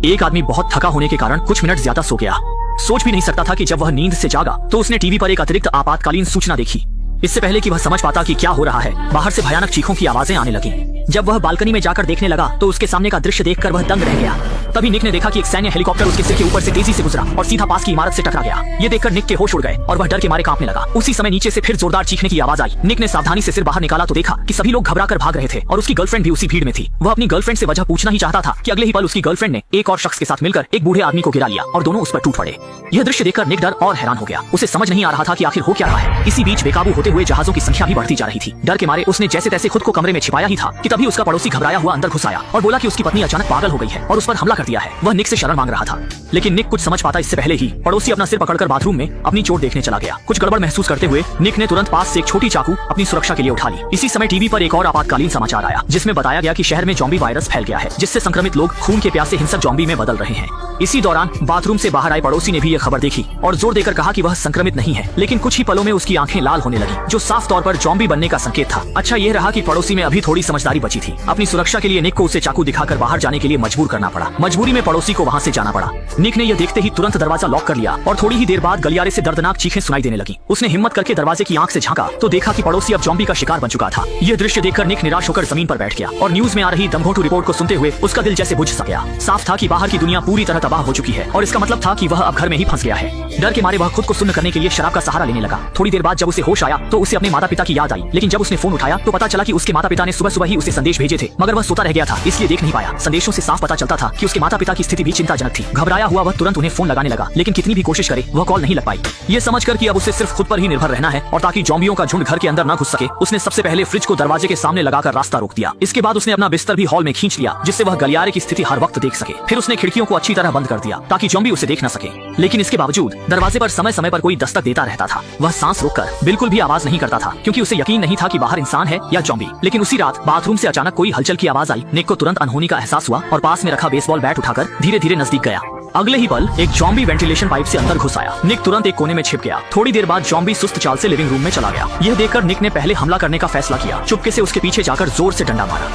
एक आदमी बहुत थका होने के कारण कुछ मिनट ज्यादा सो गया। सोच भी नहीं सकता था कि जब वह नींद से जागा तो उसने टीवी पर एक अतिरिक्त आपातकालीन सूचना देखी। इससे पहले कि वह समझ पाता कि क्या हो रहा है, बाहर से भयानक चीखों की आवाजें आने लगी। जब वह बालकनी में जाकर देखने लगा तो उसके सामने का दृश्य देखकर वह दंग रह गया। तभी निक ने देखा कि एक सैन्य हेलीकॉप्टर उसके सिर के ऊपर से तेजी से गुजरा और सीधा पास की इमारत से टकरा गया। ये देखकर निक के होश उड़ गए और वह डर के मारे कांपने लगा। उसी समय नीचे से फिर जोरदार चीखने की आवाज आई। निक ने सावधानी से सिर बाहर निकाला तो देखा कि सभी लोग घबराकर भाग रहे थे और उसकी गर्लफ्रेंड भी उसी भीड़ में थी। वह अपनी गर्लफ्रेंड से वजह पूछना ही चाहता था कि अगले ही पल उसकी गर्लफ्रेंड ने एक और शख्स के साथ मिलकर एक बूढ़े आदमी को गिरा लिया और दोनों उस पर टूट पड़े। यह दृश्य देखकर निक डर और हैरान हो गया। उसे समझ नहीं आ रहा था कि आखिर हो क्या रहा है। इसी बीच बेकाबू होते हुए जहाजों की संख्या भी बढ़ती जा रही थी। डर के मारे उसने जैसे तैसे खुद को कमरे में छिपाया ही था कि तभी उसका पड़ोसी घबराया हुआ अंदर घुस आया और बोला कि उसकी पत्नी अचानक पागल हो गई है और उस पर हमला कर दिया है। वह निक से शरण मांग रहा था, लेकिन निक कुछ समझ पाता इससे पहले ही पड़ोसी अपना सिर पकड़कर बाथरूम में अपनी चोट देखने चला गया। कुछ गड़बड़ महसूस करते हुए निक ने तुरंत पास से एक छोटी चाकू अपनी सुरक्षा के लिए उठा ली। इसी समय टीवी पर एक और आपातकालीन समाचार आया जिसमें बताया गया कि शहर में ज़ॉम्बी वायरस फैल गया है, जिससे संक्रमित लोग खून के प्यासे हिंसक ज़ॉम्बी में बदल रहे हैं। इसी दौरान बाथरूम से बाहर आए पड़ोसी ने भी यह खबर देखी और जोर देकर कहा कि वह संक्रमित नहीं है, लेकिन कुछ ही पलों में उसकी आंखें लाल होने लगी, जो साफ तौर पर ज़ॉम्बी बनने का संकेत था। अच्छा यह रहा कि पड़ोसी में अभी थोड़ी समझदारी बची थी। अपनी सुरक्षा के लिए निक को उसे चाकू दिखाकर बाहर जाने के लिए मजबूर करना पड़ा। मजबूरी में पड़ोसी को वहाँ से जाना पड़ा। निक ने यह देखते ही तुरंत दरवाजा लॉक कर लिया और थोड़ी ही देर बाद गलियारे से दर्दनाक चीखें सुनाई देने लगी। उसने हिम्मत करके दरवाजे की आंख से झांका तो देखा कि पड़ोसी अब ज़ॉम्बी का शिकार बन चुका था। यह दृश्य देखकर निक निराश होकर जमीन पर बैठ गया और न्यूज में आ रही दमघोंटू रिपोर्ट को सुनते हुए उसका दिल जैसे बुझ सा गया। साफ था कि बाहर की दुनिया पूरी तरह तबाह हो चुकी है और इसका मतलब था कि वह अब घर में ही फंस गया है। डर के मारे वह खुद को सुन्न करने के लिए शराब का सहारा लेने लगा। थोड़ी देर बाद जब उसे होश आया तो उसे अपने माता पिता की याद आई, लेकिन जब उसने फोन उठाया तो पता चला कि उसके माता पिता ने सुबह सुबह ही उसे संदेश भेजे थे, मगर वह सोता रह गया था इसलिए देख नहीं पाया। संदेशों से साफ पता चलता था कि उसके माता पिता की स्थिति भी चिंताजनक थी। घबराया हुआ वह तुरंत उन्हें फोन लगाने लगा, लेकिन कितनी भी कोशिश करे वह कॉल नहीं लग पाई। ये समझकर कि अब उसे सिर्फ खुद पर ही निर्भर रहना है और ताकि ज़ॉम्बियों का झुंड घर के अंदर न घुस सके, उसने सबसे पहले फ्रिज को दरवाजे के सामने लगाकर रास्ता रोक दिया। इसके बाद उसने अपना बिस्तर भी हॉल में खींच लिया जिससे वह गलियारे की स्थिति हर वक्त देख सके। फिर उसने खिड़कियों को अच्छी तरह बंद कर दिया ताकि ज़ॉम्बी उसे देख न सके, लेकिन इसके बावजूद दरवाजे पर समय समय पर कोई दस्तक देता रहता था। वह सांस रोककर बिल्कुल भी आवाज नहीं करता था क्योंकि उसे यकीन नहीं था कि बाहर इंसान है या ज़ॉम्बी। लेकिन उसी रात बाथरूम से अचानक कोई हलचल की आवाज आई। निक को तुरंत अनहोनी का एहसास हुआ और पास में रखा बेसबॉल बैट उठाकर धीरे धीरे नजदीक गया। अगले ही पल एक ज़ॉम्बी वेंटिलेशन पाइप से अंदर घुस आया। निक तुरंत एक कोने में छिप गया। थोड़ी देर बाद ज़ॉम्बी सुस्त चाल से लिविंग रूम में चला गया। यह देखकर निक ने पहले हमला करने का फैसला किया। चुपके से उसके पीछे जाकर जोर से डंडा मारा।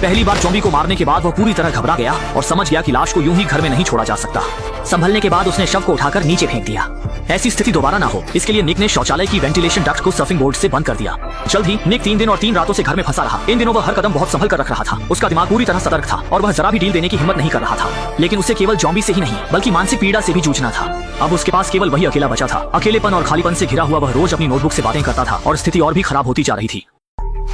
पहली बार ज़ॉम्बी को मारने के बाद वह पूरी तरह घबरा गया और समझ गया कि लाश को यूं ही घर में नहीं छोड़ा जा सकता। संभलने के बाद उसने शव को उठाकर नीचे फेंक दिया। ऐसी स्थिति दोबारा ना हो इसके लिए निक ने शौचालय की वेंटिलेशन डक्ट को सर्फिंग बोर्ड से बंद कर दिया। जल्द ही निक 3 दिन और 3 रातों से घर में फंसा रहा। इन दिनों वह हर कदम बहुत संभल कर रख रहा था। उसका दिमाग पूरी तरह सतर्क था और वह जरा भी डील देने की हिम्मत नहीं कर रहा था। लेकिन उसे केवल ज़ॉम्बी से ही नहीं बल्कि मानसिक पीड़ा से भी जूझना था। अब उसके पास केवल वही अकेला बचा था। अकेलेपन और खालीपन से घिरा हुआ वह रोज अपनी नोटबुक से बातें करता था और स्थिति और भी खराब होती जा रही थी।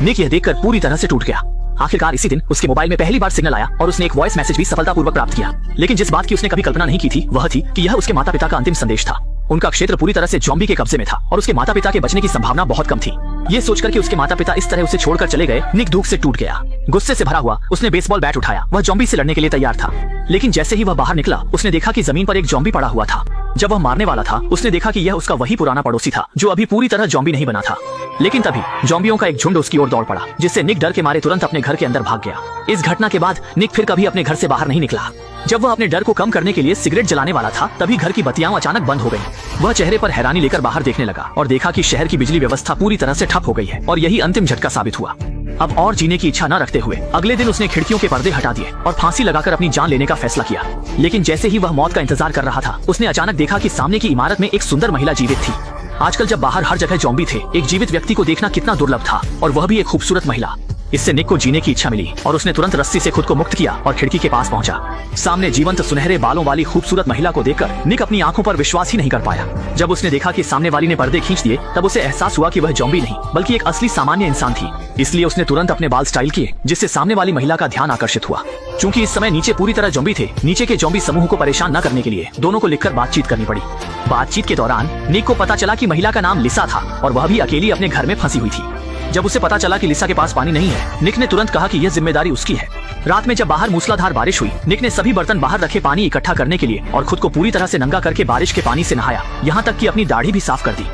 निक यह देखकर पूरी तरह से टूट गया। आखिरकार इसी दिन उसके मोबाइल में पहली बार सिग्नल आया और उसने एक वॉइस मैसेज भी सफलतापूर्वक प्राप्त किया। लेकिन जिस बात की उसने कभी कल्पना नहीं की थी वह थी कि यह उसके माता पिता का अंतिम संदेश था। उनका क्षेत्र पूरी तरह से ज़ॉम्बी के कब्जे में था और उसके माता पिता के बचने की संभावना बहुत कम थी। ये सोचकर कि उसके माता पिता इस तरह उसे छोड़कर चले गए, निक दुख से टूट गया। गुस्से से भरा हुआ उसने बेसबॉल बैट उठाया। वह ज़ॉम्बी से लड़ने के लिए तैयार था, लेकिन जैसे ही वह बाहर निकला उसने देखा कि जमीन पर एक ज़ॉम्बी पड़ा हुआ था। जब वह मारने वाला था उसने देखा कि यह उसका वही पुराना पड़ोसी था जो अभी पूरी तरह ज़ॉम्बी नहीं बना था। लेकिन तभी ज़ॉम्बियों का एक झुंड उसकी ओर दौड़ पड़ा, जिससे निक डर के मारे तुरंत अपने घर के अंदर भाग गया। इस घटना के बाद निक फिर कभी अपने घर से बाहर नहीं निकला। जब वह अपने डर को कम करने के लिए सिगरेट जलाने वाला था तभी घर की बत्तियां अचानक बंद हो गईं। वह चेहरे पर हैरानी लेकर बाहर देखने लगा और देखा कि शहर की बिजली व्यवस्था पूरी तरह से ठप हो गई है और यही अंतिम झटका साबित हुआ। अब और जीने की इच्छा न रखते हुए अगले दिन उसने खिड़कियों के पर्दे हटा दिए और फांसी लगाकर अपनी जान लेने का फैसला किया। लेकिन जैसे ही वह मौत का इंतजार कर रहा था उसने अचानक देखा कि सामने की इमारत में एक सुंदर महिला जीवित थी। आजकल जब बाहर हर जगह ज़ॉम्बी थे, एक जीवित व्यक्ति को देखना कितना दुर्लभ था और वह भी एक खूबसूरत महिला। इससे निक को जीने की इच्छा मिली और उसने तुरंत रस्सी से खुद को मुक्त किया और खिड़की के पास पहुंचा। सामने जीवंत सुनहरे बालों वाली खूबसूरत महिला को देखकर निक अपनी आंखों पर विश्वास ही नहीं कर पाया। जब उसने देखा कि सामने वाली ने पर्दे खींच दिए तब उसे एहसास हुआ कि वह ज़ॉम्बी नहीं बल्कि एक असली सामान्य इंसान थी। इसलिए उसने तुरंत अपने बाल स्टाइल किए जिससे सामने वाली महिला का ध्यान आकर्षित हुआ। चूंकि इस समय नीचे पूरी तरह ज़ॉम्बी थे, नीचे के ज़ॉम्बी समूह को परेशान न करने के लिए दोनों को लिखकर बातचीत करनी पड़ी। बातचीत के दौरान निक को पता चला कि महिला का नाम लिसा था और वह भी अकेली अपने घर में फंसी हुई थी। जब उसे पता चला कि लिसा के पास पानी नहीं है, निक ने तुरंत कहा कि यह जिम्मेदारी उसकी है। रात में जब बाहर मूसलाधार बारिश हुई, निक ने सभी बर्तन बाहर रखे पानी इकट्ठा करने के लिए और खुद को पूरी तरह से नंगा करके बारिश के पानी से नहाया, यहाँ तक कि अपनी दाढ़ी भी साफ कर दी।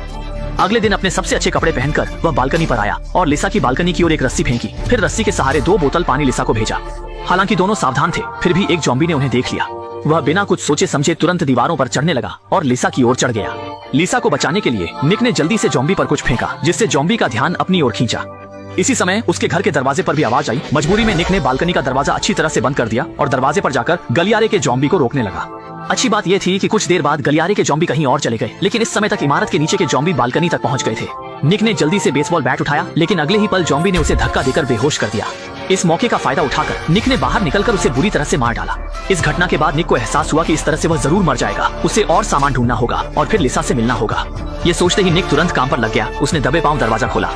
अगले दिन अपने सबसे अच्छे कपड़े पहनकर वह बालकनी पर आया और लिसा की बालकनी की ओर एक रस्सी फेंकी। फिर रस्सी के सहारे 2 बोतल पानी लिसा को भेजा। हालांकि दोनों सावधान थे, फिर भी एक ज़ॉम्बी ने उन्हें देख लिया। वह बिना कुछ सोचे समझे तुरंत दीवारों पर चढ़ने लगा और लिसा की ओर चढ़ गया। लिसा को बचाने के लिए निक ने जल्दी से ज़ॉम्बी पर कुछ फेंका जिससे ज़ॉम्बी का ध्यान अपनी ओर खींचा। इसी समय उसके घर के दरवाजे पर भी आवाज आई। मजबूरी में निक ने बालकनी का दरवाजा अच्छी तरह से बंद कर दिया और दरवाजे पर जाकर गलियारे के ज़ॉम्बी को रोकने लगा। अच्छी बात यह थी कि कुछ देर बाद गलियारे के ज़ॉम्बी कहीं और चले गए, लेकिन इस समय तक इमारत के नीचे के ज़ॉम्बी बालकनी तक पहुंच गए थे। निक ने जल्दी से बेसबॉल बैट उठाया, लेकिन अगले ही पल ज़ॉम्बी ने उसे धक्का देकर बेहोश कर दिया। इस मौके का फायदा उठाकर निक ने बाहर निकलकर उसे बुरी तरह से मार डाला। इस घटना के बाद निक को एहसास हुआ कि इस तरह से वह जरूर मर जाएगा। उसे और सामान ढूंढना होगा और फिर लिसा से मिलना होगा। ये सोचते ही निक तुरंत काम पर लग गया। उसने दबे पांव दरवाजा खोला।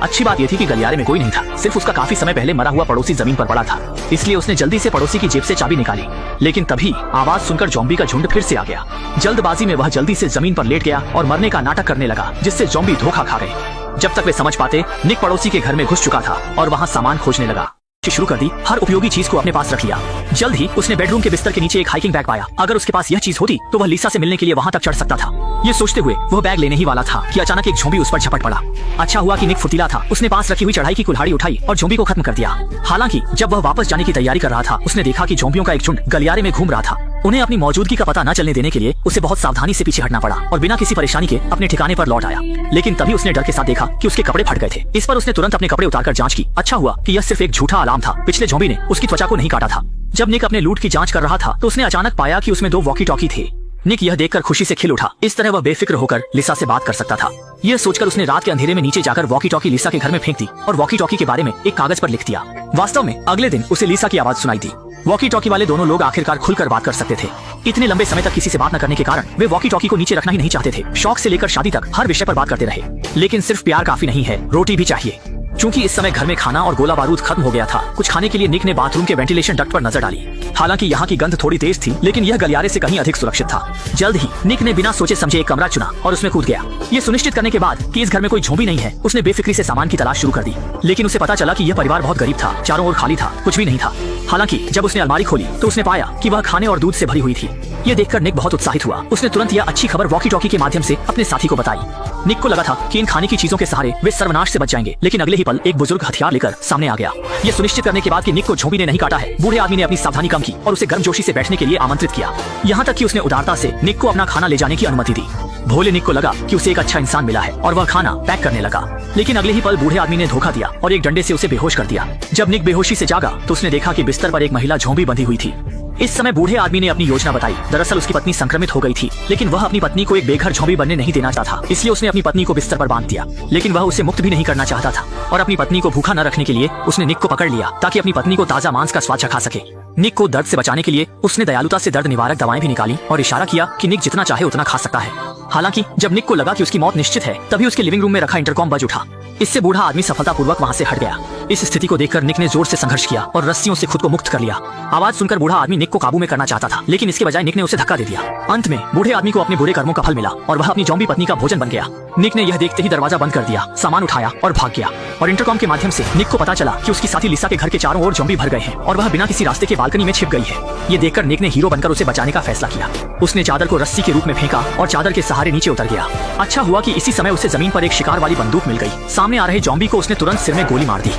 अच्छी बात यह थी कि गलियारे में कोई नहीं था, सिर्फ उसका काफी समय पहले मरा हुआ पड़ोसी जमीन पर पड़ा था। इसलिए उसने जल्दी से पड़ोसी की जेब से चाबी निकाली, लेकिन तभी आवाज सुनकर ज़ॉम्बी का झुंड फिर से आ गया। जल्दबाजी में वह जल्दी से जमीन पर लेट गया और मरने का नाटक करने लगा, जिससे ज़ॉम्बी धोखा खा गए। जब तक वे समझ पाते, निक पड़ोसी के घर में घुस चुका था और वहाँ सामान खोजने लगा। शुरू कर दी, हर उपयोगी चीज को अपने पास रख लिया। जल्द ही उसने बेडरूम के बिस्तर के नीचे एक हाइकिंग बैग पाया। अगर उसके पास यह चीज होती तो वह लिसा से मिलने के लिए वहां तक चढ़ सकता था। ये सोचते हुए वह बैग लेने ही वाला था कि अचानक एक ज़ॉम्बी उस पर झपट पड़ा। अच्छा हुआ कि निक फुर्तीला था। उसने पास रखी हुई चढ़ाई की कुल्हाड़ी उठाई और ज़ॉम्बी को खत्म कर दिया। हालांकि जब वह वापस जाने की तैयारी कर रहा था, उसने देखा कि ज़ॉम्बियों का एक झुंड गलियारे में घूम रहा था। उन्हें अपनी मौजूदगी का पता न चलने देने के लिए उसे बहुत सावधानी से पीछे हटना पड़ा और बिना किसी परेशानी के अपने ठिकाने पर लौट आया। लेकिन तभी उसने डर के साथ देखा कि उसके कपड़े फट गए थे। इस पर उसने तुरंत अपने कपड़े उतारकर जांच की। अच्छा हुआ कि यह सिर्फ एक झूठा अलार्म था। पिछले ज़ॉम्बी ने उसकी त्वचा को नहीं काटा था। जब निक अपने लूट की जांच कर रहा था तो उसने अचानक पाया कि उसमें 2 वॉकी टॉकी थे। निक यह देखकर खुशी से खिल उठा। इस तरह वह बेफिक्र होकर लिसा से बात कर सकता था। यह सोचकर उसने रात के अंधेरे में नीचे जाकर वॉकी टॉकी लिसा के घर में फेंक दी और वॉकी टॉकी के बारे में एक कागज पर लिख दिया। वास्तव में अगले दिन उसे लिसा की आवाज सुनाई दी। वॉकी टॉकी वाले दोनों लोग आखिरकार खुलकर बात कर सकते थे। इतने लंबे समय तक किसी से बात न करने के कारण वे वॉकी टॉकी को नीचे रखना ही नहीं चाहते थे। शौक से लेकर शादी तक हर विषय पर बात करते रहे। लेकिन सिर्फ प्यार काफी नहीं है, रोटी भी चाहिए। चूंकि इस समय घर में खाना और गोला बारूद खत्म हो गया था, कुछ खाने के लिए निक ने बाथरूम के वेंटिलेशन डक्ट पर नजर डाली। हालांकि यहाँ की गंध थोड़ी तेज थी, लेकिन यह गलियारे से कहीं अधिक सुरक्षित था। जल्द ही निक ने बिना सोचे समझे एक कमरा चुना और उसमें कूद गया। ये सुनिश्चित करने के बाद कि इस घर में कोई ज़ॉम्बी नहीं है, उसने बेफिक्री से सामान की तलाश शुरू कर दी। लेकिन उसे पता चला कि यह परिवार बहुत गरीब था। चारों ओर खाली था, कुछ भी नहीं था। हालांकि जब उसने अलमारी खोली तो उसने पाया कि वह खाने और दूध से भरी हुई थी। ये देखकर निक बहुत उत्साहित हुआ। उसने तुरंत यह अच्छी खबर वॉकी टॉकी के माध्यम से अपने साथी को बताई। निक को लगा था कि इन खाने की चीजों के सहारे वे सर्वनाश से बच जाएंगे, लेकिन अगले ही पल एक बुजुर्ग हथियार लेकर सामने आ गया। ये सुनिश्चित करने के बाद कि निक को ज़ॉम्बी ने नहीं काटा है, बूढ़े आदमी ने अपनी सावधानी कम की और उसे गर्मजोशी से बैठने के लिए आमंत्रित किया। यहाँ तक कि उसने उदारता से निक को अपना खाना ले जाने की अनुमति दी। भोले निक को लगा कि उसे एक अच्छा इंसान मिला है और वह खाना पैक करने लगा। लेकिन अगले ही पल बूढ़े आदमी ने धोखा दिया और एक डंडे से उसे बेहोश कर दिया। जब निक बेहोशी से जागा तो उसने देखा कि बिस्तर पर एक महिला ज़ॉम्बी बंधी हुई थी। इस समय बूढ़े आदमी ने अपनी योजना बताई। दरअसल उसकी पत्नी संक्रमित हो गई थी, लेकिन वह अपनी पत्नी को एक बेघर ज़ॉम्बी बनने नहीं देना चाहता। इसलिए उसने अपनी पत्नी को बिस्तर पर बांध दिया। लेकिन वह उसे मुक्त भी नहीं करना चाहता था और अपनी पत्नी को भूखा न रखने के लिए उसने निक को पकड़ लिया ताकि अपनी पत्नी को ताजा मांस का स्वाद चखा सके। निक को दर्द से बचाने के लिए उसने दयालुता से दर्द निवारक दवाएं भी निकाली और इशारा किया कि निक जितना चाहे उतना खा सकता है। हालांकि जब निक को लगा कि उसकी मौत निश्चित है, तभी उसके लिविंग रूम में रखा इंटरकॉम बज उठा। इससे बूढ़ा आदमी सफलतापूर्वक वहां से हट गया। इस स्थिति को देखकर निक ने जोर से संघर्ष किया और रस्सियों से खुद को मुक्त कर लिया। आवाज सुनकर बूढ़ा आदमी निक को काबू में करना चाहता था, लेकिन इसके बजाय निक ने उसे धक्का दे दिया। अंत में बूढ़े आदमी को अपने बुरे कर्मों का फल मिला और वह अपनी ज़ॉम्बी पत्नी का भोजन बन गया। निक ने यह देखते ही दरवाजा बंद कर दिया, सामान उठाया और भाग गया। और इंटरकॉम के माध्यम से निक को पता चला कि उसकी साथी लिसा के घर के चारों ओर ज़ॉम्बी भर गए हैं और वह बिना किसी रास्ते के बालकनी में छिप गई है। ये देखकर निक ने हीरो बनकर उसे बचाने का फैसला किया। उसने चादर को रस्सी के रूप में फेंका और चादर के सहारे नीचे उतर गया। अच्छा हुआ कि इसी समय उसे जमीन पर एक शिकार वाली बंदूक मिल गई। सामने आ रहे ज़ॉम्बी को उसने तुरंत सिर में गोली मार दी।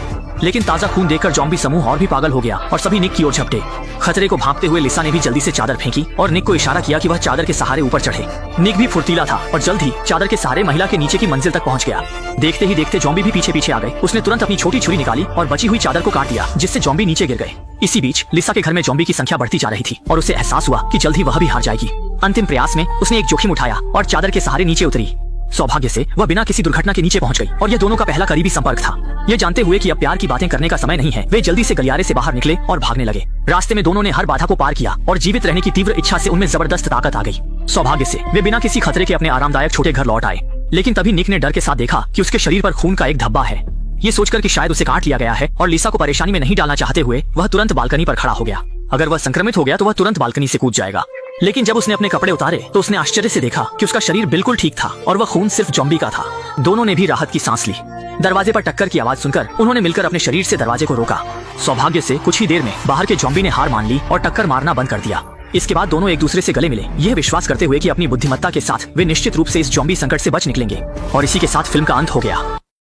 लेकिन ताजा खून देखकर ज़ॉम्बी समूह और भी पागल हो गया और सभी निक की ओर झपटे। खतरे को भांपते हुए लिसा ने भी जल्दी से चादर फेंकी और निक को इशारा किया कि वह चादर के सहारे ऊपर चढ़े। निक भी फुर्तीला था और जल्द ही चादर के सहारे महिला के नीचे की मंजिल तक पहुंच गया। देखते ही देखते ज़ॉम्बी भी पीछे पीछे आ गए। उसने तुरंत अपनी छोटी छुरी निकाली और बची हुई चादर को काट दिया, जिससे ज़ॉम्बी नीचे गिर गए। इसी बीच लिसा के घर में ज़ॉम्बी की संख्या बढ़ती जा रही थी और उसे एहसास हुआ कि जल्द ही वह भी हार जाएगी। अंतिम प्रयास में उसने एक जोखिम उठाया और चादर के सहारे नीचे उतरी। सौभाग्य से वह बिना किसी दुर्घटना के नीचे पहुंच गई और यह दोनों का पहला करीबी संपर्क था। ये जानते हुए कि अब प्यार की बातें करने का समय नहीं है, वे जल्दी से गलियारे से बाहर निकले और भागने लगे। रास्ते में दोनों ने हर बाधा को पार किया और जीवित रहने की तीव्र इच्छा से उनमें जबरदस्त ताकत आ गई। सौभाग्य से वे बिना किसी खतरे के अपने आरामदायक छोटे घर लौट आए। लेकिन तभी निक ने डर के साथ देखा कि उसके शरीर पर खून का एक धब्बा है। ये सोचकर कि शायद उसे काट लिया गया है और लिसा को परेशानी में नहीं डालना चाहते हुए वह तुरंत बालकनी पर खड़ा हो गया। अगर वह संक्रमित हो गया तो वह तुरंत बालकनी से कूद जाएगा। लेकिन जब उसने अपने कपड़े उतारे तो उसने आश्चर्य से देखा कि उसका शरीर बिल्कुल ठीक था और वह खून सिर्फ ज़ॉम्बी का था। दोनों ने भी राहत की सांस ली। दरवाजे पर टक्कर की आवाज सुनकर उन्होंने मिलकर अपने शरीर से दरवाजे को रोका। सौभाग्य से कुछ ही देर में बाहर के ज़ॉम्बी ने हार मान ली और टक्कर मारना बंद कर दिया। इसके बाद दोनों एक दूसरे से गले मिले, यह विश्वास करते हुए कि अपनी बुद्धिमत्ता के साथ वे निश्चित रूप से इस ज़ॉम्बी संकट से बच निकलेंगे। और इसी के साथ फिल्म का अंत हो गया।